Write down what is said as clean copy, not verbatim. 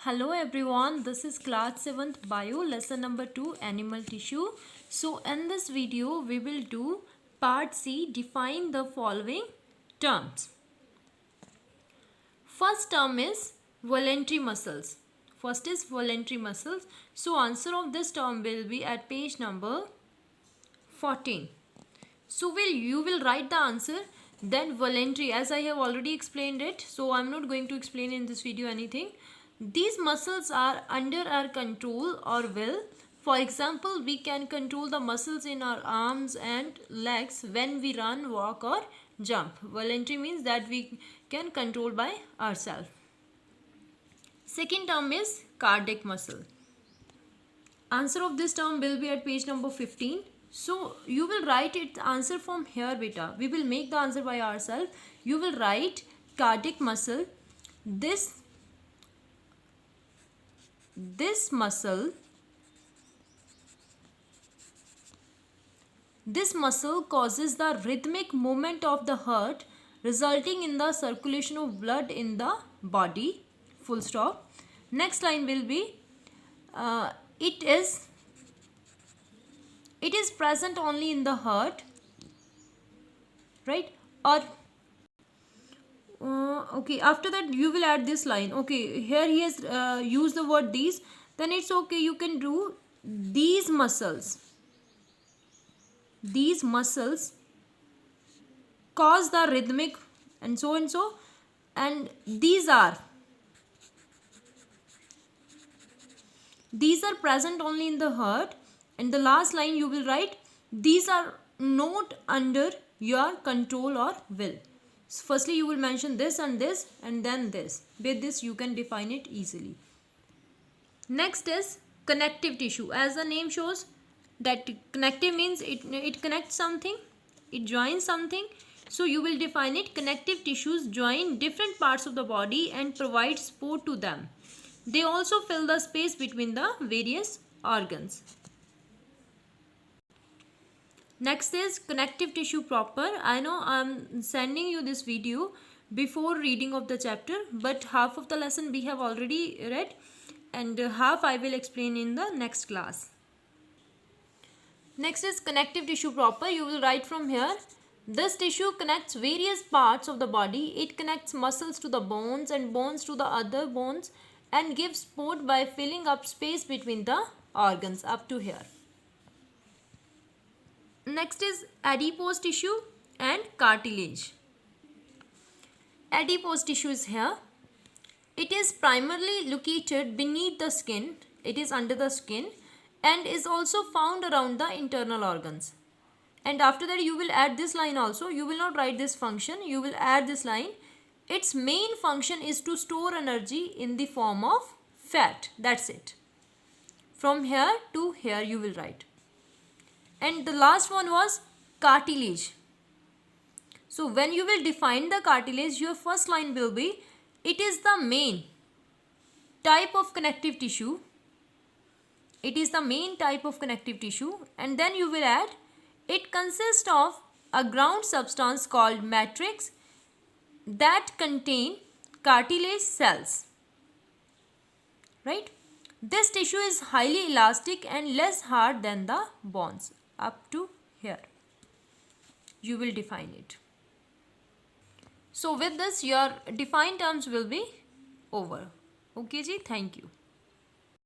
Hello everyone, this is class 7th bio lesson number 2 animal tissue. So in this video we will do part C, define the following terms. First term is voluntary muscles. First is voluntary muscles. So answer of this term will be at page number 14. So you will write the answer, then voluntary, as I have already explained it, so I'm not going to explain in this video anything. These muscles are under our control or will. For example, we can control the muscles in our arms and legs when we run, walk or jump. Voluntary means that we can control by ourselves. Second term is cardiac muscle. Answer of this term will be at page number 15. So you will write its answer from here, beta. We will make the answer by ourselves. You will write cardiac muscle. This muscle causes the rhythmic movement of the heart, resulting in the circulation of blood in the body. Full stop. Next line will be it is present only in the heart, right? Or okay, after that you will add this line. Okay, here he has used the word these, then it's okay, you can do these muscles cause the rhythmic and so, and these are present only in the heart. And the last line you will write, these are not under your control or will. So firstly you will mention this and this and then this. With this you can define it easily. Next is connective tissue. As the name shows, that connective means it connects something, it joins something. So you will define it. Connective tissues join different parts of the body and provide support to them. They also fill the space between the various organs. Next is connective tissue proper. I know I'm sending you this video before reading of the chapter, but half of the lesson we have already read and half I will explain in the next class. Next is connective tissue proper. You will write from here. This tissue connects various parts of the body. It connects muscles to the bones and bones to the other bones and gives support by filling up space between the organs up to here. Next is adipose tissue and cartilage. Adipose tissue is here. It is primarily located beneath the skin. It is under the skin and is also found around the internal organs. And after that you will add this line also. You will not write this function. You will add this line. Its main function is to store energy in the form of fat. That's it. From here to here you will write. And the last one was cartilage. So when you will define the cartilage, your first line will be, it is the main type of connective tissue. It is the main type of connective tissue. And then you will add, it consists of a ground substance called matrix that contain cartilage cells. Right? This tissue is highly elastic and less hard than the bones. Up to here you will define it. So with this your defined terms will be over. Okay ji, thank you.